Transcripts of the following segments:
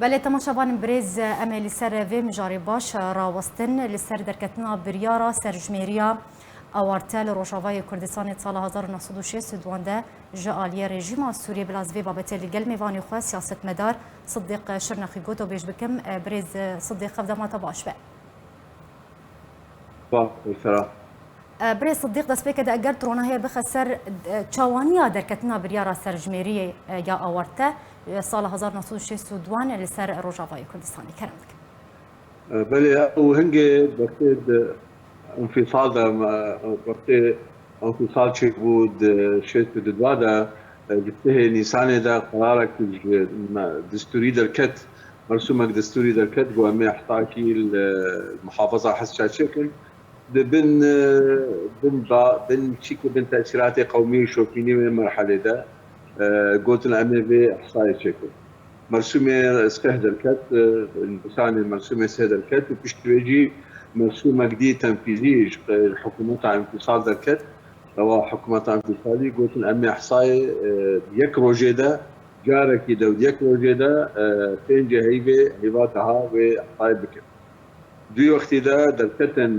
بله تماشاوان برز امل سر و مجاری باش راوستن لسر درکتنا بریارا سرجمیریا اوارتل روشاوای کردستان سال 1906 دوانده جالیه رژیم سوریه بلازوی بابت لگل میوانی خو سیاست مدار صدیق شرنخی گوتو بیش بکم برز صدیق خدمات باش به برای صدیق دست بکد اگر ترونه بخسر چوانیا درکتنا بریارا سرجمیری یا آورته سال 1962 لسر روجاوای کردستانی کرد. بله او هنگه وقتی انفصال ده وقتی انفصال چه بود شش بدو ده جبته نیسان ده قرارك دستوري دركت مرسومك دستوري دركت قوامي احتاكي المحافظة حس شكل بن شكل بن تأثيرات قومية شوكيني من المرحلة ده قلت الأمي في إحصائي شكل مرسومة استهدر كت الإنسان المرسومة استهدر كت وبيشتري مرسومة جديد تنفيذي الحكومة على انفصال دركت أو حكومة انفصالي قلت الأمي إحصائي يك روجيدا جارك يدا يك روجيدا فين جهيبة هيباتها وإحصائي بكر دوی وقتی ده درکتن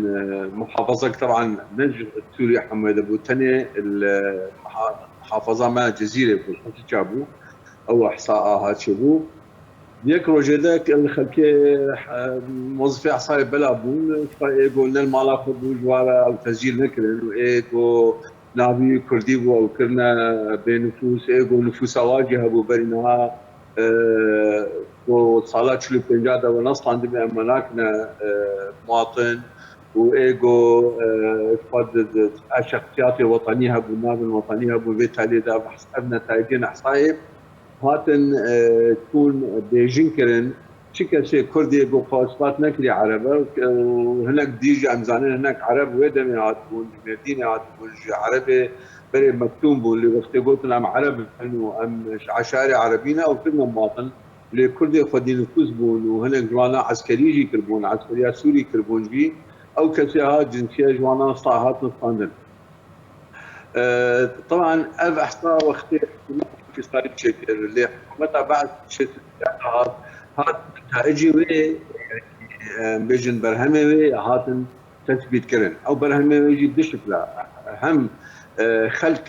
محافظه طبعا نج سوريا حمد ابو تاني المحافظه ما جزيره بالحكي جابو او احصاءات شبو يك روجدا الخلكي موظفي احصاء بلا بون قلنا المالا خبو جوارا او تسجيل نكرن وايكو نابي كردي او كرنا بنفوس ايكو نفوس واجهه ابو برينها وصالات شلو بنجاده ونص عندنا مناكنا مواطن وايجو فضل الشخصيات الوطنيه بالناب الوطنيه بالبيت ده بحسب نتائجنا احصائيه هاتن تكون بيجنكرن شكل كردي جو فاصلات نكري عربه وهناك ديجي امزانين هناك عرب ويدم يعتبون مدينه يعتبون عربي بري مكتوم اللي وقت قلت لهم عرب انه ام عشائري عربيين او كلنا مواطن لكردي فدي نفوس بون وهنا جوانا عسكري يجي كربون عسكريات سوري كربون جي او كسيها جنسيه جوانا صاحات نصاندن طبعا اف احصاء وقت في صار شكل اللي متى بعد شيء هات نتائجي وي يعني بيجن برهمي هاتن تثبيت كرن او برهمي يجي بشكل هم خلق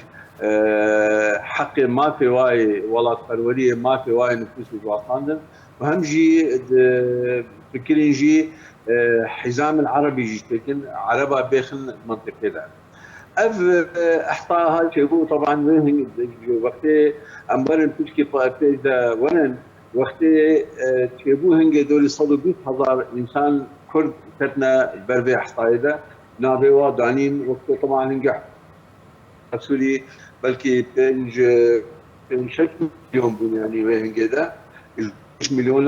حق ما في واي ولا فروريه ما في واي نفوس الوطن وهم جي فكرين جي حزام العربي يجي لكن عربه بيخن منطقه ده اف احطاء هاي شيء طبعا وين وقت امبر بتشكي ده ونن وقت تشيبو هنجي دول صدوا 100,000 انسان كرد فتنا بربي احطاء ده نابي ودانين وقت طبعا هنجي سوري بلكي بين 6 مليون يعني وين كده 6 مليون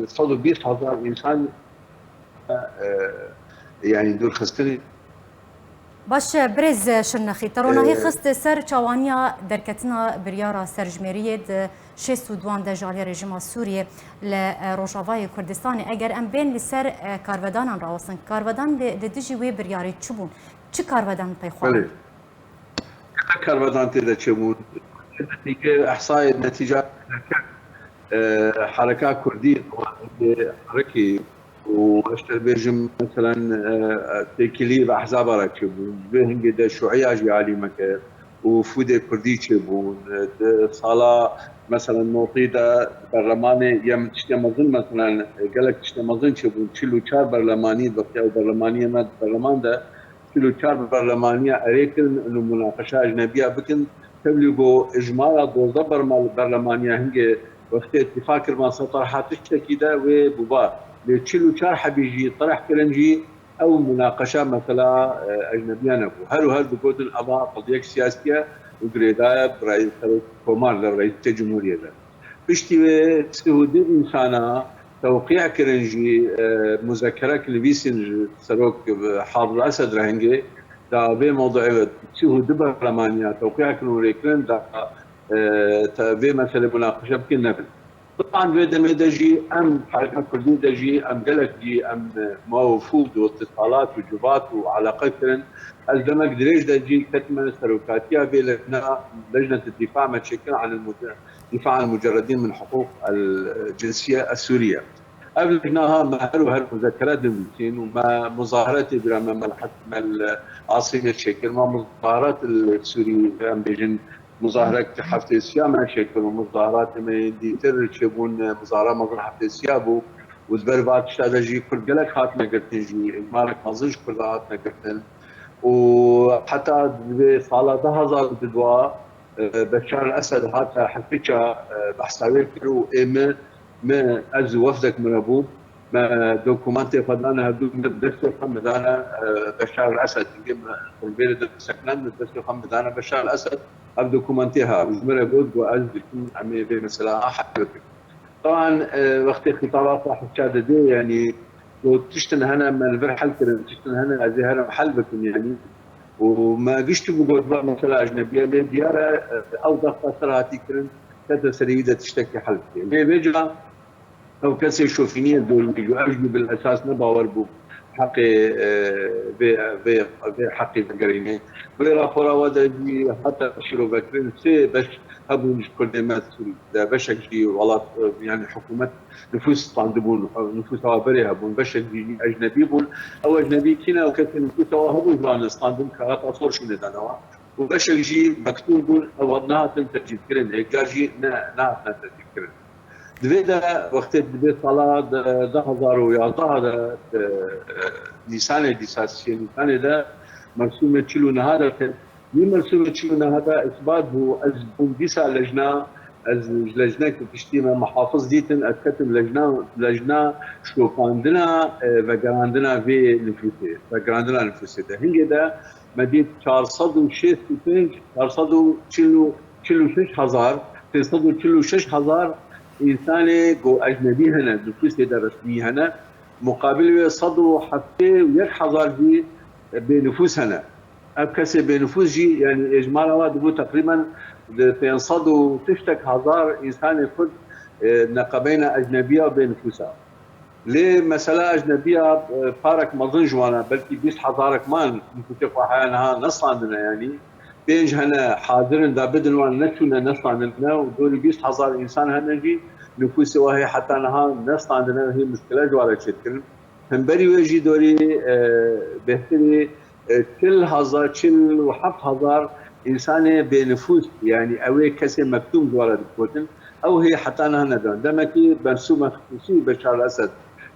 صدوا 100,000 انسان يعني دول خستني باش برز شنخي ترونا هي خست سر چوانيا دركتنا بريارا سرجميريه شي سودوان د جالي رژیم سوریه ل روجاوای کردستان اگر ام بین لسر کارودان راوسن کارودان د دجی وی بریاری چبون چه کارودان پیخوان كربدان تدا تشمون نتيجة إحصاء النتيجات حركات كردية حركي واشتر بيجم مثلا تكليب أحزاب راكبون بهن قد الشيوعية جالي مكان وفودة كردي تشبون صلاة مثلا موطيدة برلماني يم تشتمزن مثلا قالك تشتمزن تشبون تشيلو شار برلماني بقيا برلمانية ما برلمان ده كيلو شار برلمانية أريكن إنه مناقشة أجنبية بكن تبلغوا إجماع دوزبر مال برلمانية هنجي وقت اتفاق ما طرحات تشتكي ده وبوبا لتشيلو شار حبيجي طرح كلنجي أو مناقشة مثلا أجنبية نبو هل بقول الأباء قضية سياسية وقريداية برئيس كومار لرئيس الجمهورية ده بشتي تسهودي إنسانا توقيع كرنجي مذكرة كلبيسن سروك حاضر أسد رهنجي دا في موضوع تشوه دبر برلمانيا توقيع كنوريكرن دا في مسألة مناقشة بكل نبل طبعا في دجي أم حركة كردية دجي أم قلق جي أم موفود واتصالات وجبات وعلاقات كرن الدمج دريج دجي كتمة سروكاتية في لجنة الدفاع متشكل عن دفاع عن المجردين من حقوق الجنسيه السوريه. ابلغناها ما هل مذكرات دمتين وما مظاهرات امام الحكم العاصمه شكل ما مظاهرات السوري بيجن مظاهرات حفظ السيام شكل ومظاهرات ديتر شبون مظاهرات مظهر حفظ السيابو وزبربات استراتيجي كل قالك هاتنا قلتن جي مالك مازنج كل هاتنا قلتن وحتى صالة هزار بدواء بشار الاسد هاتا حفيتشا بحسابي كيلو ايمن ما از وفدك مربوط ما دوكومنتي فضلنا هدوك ندرسوا خمدانا بشار الاسد البلد سكنان ندرسوا خمدانا بشار الاسد اب دوكومنتيها مربوط واز بكون عمي مثلا حكيتك طبعا وقت خطابات راح دي يعني لو تشتن هنا من البرحل كده تشتن هنا هذه هنا محل بكون يعني وما قشت بقول مثلا اجنبيه ديارة او ضغط صراحتي كرن كذا سريده تشتكي حلقتي ليه بيجا او كسي شوفينيه دول بيجوا اجنبي بالاساس نباور بو حقي بحقي بقريني ولا فورا ودا حتى شرو بكرين سي باش هبو مش كل ما سوري باش يجي والله يعني حكومه نفوس طاندبون نفوس عبري هبون باش يجي اجنبي بون او اجنبي كنا وكثر نفوس هبو بلان طاندم كات اصور شنو دانوا وباش يجي مكتوب بون او نها تنتج كرين هيك جي نا تنتج كرين دبيدا وقت دبي صلاة ده هزارو يعطاها نيسان ديساسية نيسان ده مرسومة تشيلو نهادا دي مرسومة تشيلو نهادا إثبات هو از بونديسا لجنة از لجنة كتشتيما محافظ ديتن أتكتم لجنة شو عندنا وقراندنا في نفوسي وقراندنا نفوسي ده هنجي ده مدينة 446,000 446,000 انسان جو اجنبي هنا نفوس هذا رسمي هنا مقابل صدو حتى ويك حضار جي بنفوس هنا ابكسي بنفوس جي يعني اجمالا وادبو تقريبا بين صدو تشتك هزار انسان يفرد نقبين اجنبيه بنفوسها ليه مسألة أجنبية بارك مظن جوانا بلكي بيس حضارك مان نكتب وحيانها نص عندنا يعني بينج هنا حاضرين دا بدن وان نتونا نص عندنا ودول بيس حضار إنسان هنجي نفوسي وهي حتى نها نص عندنا هي مشكلة جوالا شكل هم بري ويجي دوري بهتري كل هزار كل وحف هزار إنسان بنفوس يعني أوي كسي مكتوم جوالا دكوتن أو هي حتى نها ندون دمكي برسومة خصوصي بشار الأسد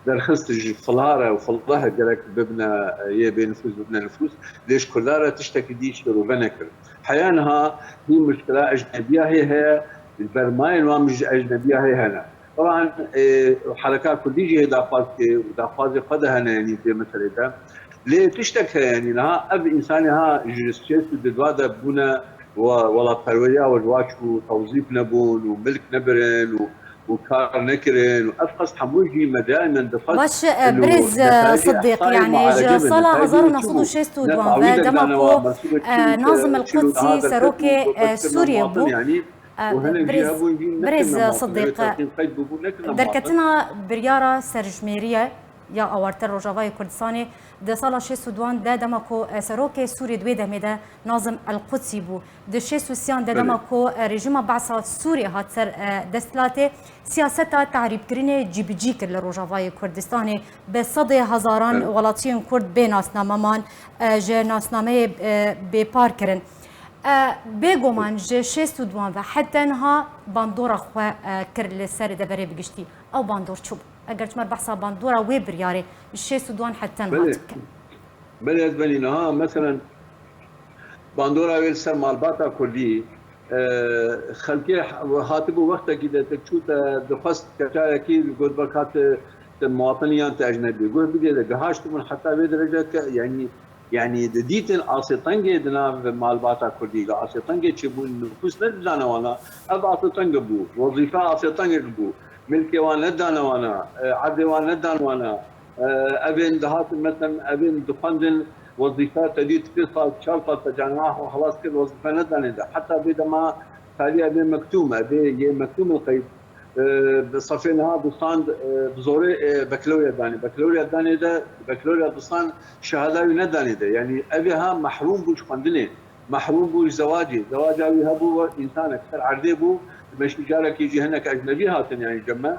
درخصت فلهارة وفلها قالك ببنا يه بنفوس ببنا نفوس ليش كلارة تشتكي ديش وبنكر حيانها هي مشكلة أجنبية هي البرماين ومش أجنبية هي هنا طبعا حركات كل هي دافاز قدها هنا يعني في مثل ده ليه تشتكي يعني لها أب إنسانها جرسيس بدوادا بنا ولا قروية والواش وتوظيف نبون وملك نبرن وكار نكرن وافقس حموجي دائما دفعت باش برز صديق يعني صلاة هزار نصدو شيستو دوان دمكو ناظم القدسي سروكي سوريا بو برز صديق دركتنا بريارة سرجميرية یا آوارتر روجاوای کردستانی ده سال 6 ده دمکو سروک سوری دوی دمیده ناظم القدسی بو ده 6 ده دمکو رژیم بعث سوری هات سر دستلاته سیاستا تعریب کرینه جیبجی کر لروجاوای کردستانی به صد هزاران ولاتیون کرد به ناسنامه‌مان جه ناسنامه به پار کرن بگومان جه 6 و حتی انها باندورا خو کر لسر دبره بگشتی او باندور چوب اگر تمر بحثا باندورا وی بریاره الشيء سودان حتى نهاتك بلي بلي نها مثلا باندورا ويل سر مالباتا كلي خلقي هاتبو وقتا كده تشوت دخست كتايا كي يقول بركات مواطنيان اجنبي يقول بدي دهاشت من حتى بدرجه يعني ديتن اسيطنجي دنا مالباتا كلي اسيطنجي تشبون نفوس ندانا وانا ابا اسيطنجي بو وظيفه اسيطنجي بو ملكي وانا ندان وانا عبدي وانا ندان وانا ابن دهات مثلا ابن دفندن وظيفات تديت قصه شرطه تجمعها وخلاص كل وظيفه ندان حتى بدا ما تالي ابن مكتومه مكتوم القيد بصفينها بصاند بزوري بكالوريا داني ده بكالوريا بصاند شهاده ندان ده يعني ابيها محروم بوش خندني محروم بوش زواجي هبو انسان اكثر عردي بو مش جارك يجي هناك اجنبي هاتن يعني جمع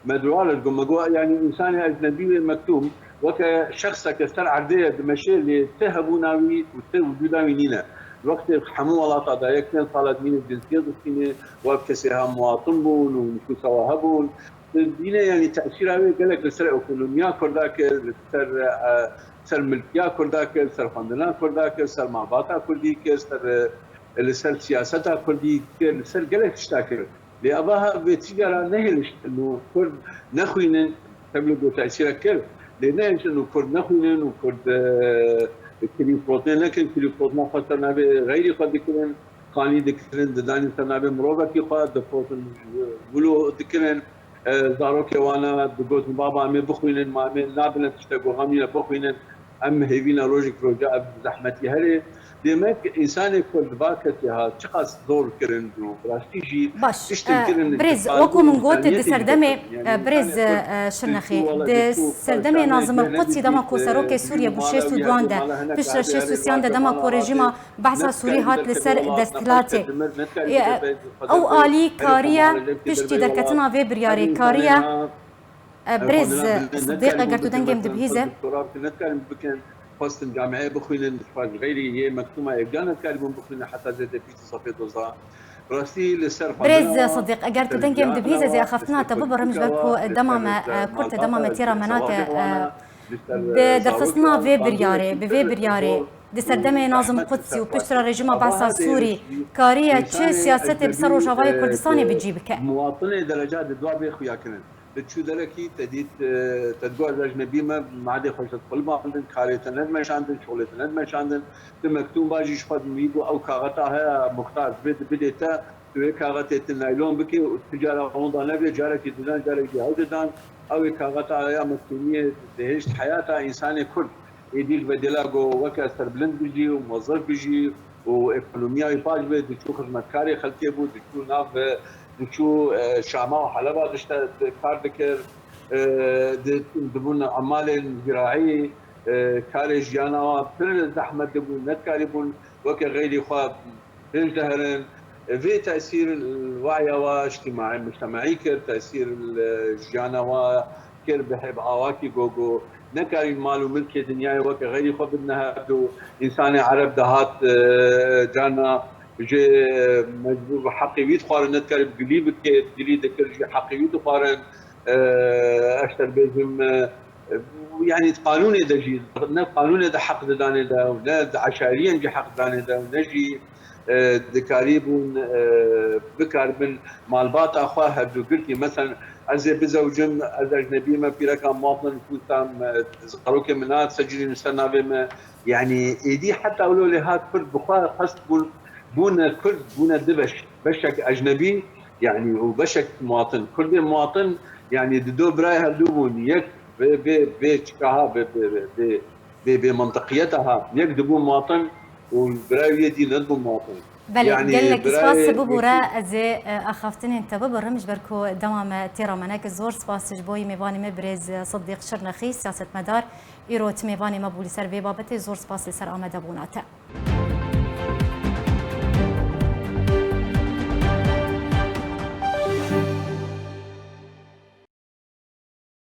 مدروال الجمجوا يعني انسان اجنبي مكتوم وكشخص كسر عرديه بمشي اللي تهبوناوي وتوداوي نينا الوقت حمو ولا طايق كان صالت من الجنسيه الصينيه وكسها مواطن بون ومشو سواهبون دينا يعني تاثير هذا قال لك سر ايكونوميا كرداك سر ملكيه كرداك سر خندنا كرداك سر معباتا كرديك سر سياستا كردي سر قال لك اشتاكر لأباها بتجارة نهلش إنه كرد نخوينن تبلغ تأثير كرد لأنه إنه كرد نخوينن وكرد كليفوتين لكن كليفوتنا خاطرنا غير قد ذكرن قاني ذكرن دداني سرنا بمروبة كي قاد دفوتن بلو ذكرن زاروك وانا دقوت بابا أمي بخوينن ما أمي نابلن تشتغل غامينا بخوينن أم هيفينا روجك رجاء بزحمتي هري demek insan كردباكتها تشخص دور كرندو راستيجي باش بريز وكو من قوت دي سردمي بريز شرنخي دي سردمي ناظم القدسي دما كوسروكي سوريا بوشي سودواندا بش رشي سوسيان دما كو ريجيما بحثا سوري هات لسر دستلاتي او آلي كاريا بشتي دركتنا في برياري كاريا بريز صديقة قرتو دنجم دبهيزة فاستن جامعه بخوينن فاج غيري هي مكتومه يجانا كلمه بخوينن حتى زاد في صفيه وزا راسي لسر بريز صديق اگر تدنجم دبهيزه زي اخفتنا تببر مش بركو دمام كرت دمام تيرا مناك بدرفسنا في برياري بفي برياري دي سردمي ناظم قدسي وبشترى ريجيما بعثا سوري كاريه تشي سياسه بسر وجواي كردستاني بتجيبك مواطنه درجات دوابي خويا كنن بتشو دلكي تديت تدور الاجنبي ما عاد خوش تقبل ما عندن كاريتنا مش عندن شغلتنا مش عندن مكتوب باجي شفت ميدو او كاغتها مختار بديتا كاغتة النايلون بكي والتجاره غونضه نبي جارك ددان جارك هوددان او كاغتها يا مسؤوليه دهشت حياتها انسان كرد يديك بدلاغو وكسر بلند بيجي وموظف بيجي وايكونوميا يفاج بده تشوف خدمتكاري خلتي بود تشوف ناف شو شامع وحلبة دشت كار ذكر دبون أعمال زراعية كارج جانا بر زحمة دبون نتكاري بون وك غيري خواب بنجهرن في تأثير الوعي واجتماعي مجتمعي كر تأثير الجانا وكر بحب عواكي جوجو نكاري مال وملك دنياي وك غيري خواب بدنا هدو إنسان عرب دهات جانا جي مجبور حقيقي قارن نتكلم قليب جديد ذكر جي حقيقي قارن اشتر بيزم يعني قانون ده جي قانون ده حق دانه ده وده عشائريا جي حق دانه ده ونجي ذكاريبون بكر من مالبات اخوها قلت مثلا از بزوجم از اجنبي ما في رقم مواطن فوتام زقروك منات سجلي نستنى بما يعني ايدي حتى اقولوا لي هات فرد بخار قصد بون كرد بون دبش بشك اجنبي يعني وبشك مواطن كل مواطن يعني دو برايها دوبون يك بشكاها بمنطقيتها يكذبون مواطن وبراي يدي ندبوا مواطن بله يعني قال لك سباس ببورا زي اخفتني انت ببرمج بركو دوام تيرا مناك زور سباس جبوي ميفاني مبرز صديق شرنخي سياسه مدار ايروت ميفاني مبولي سر في بابتي زور سباس سر امد ابوناته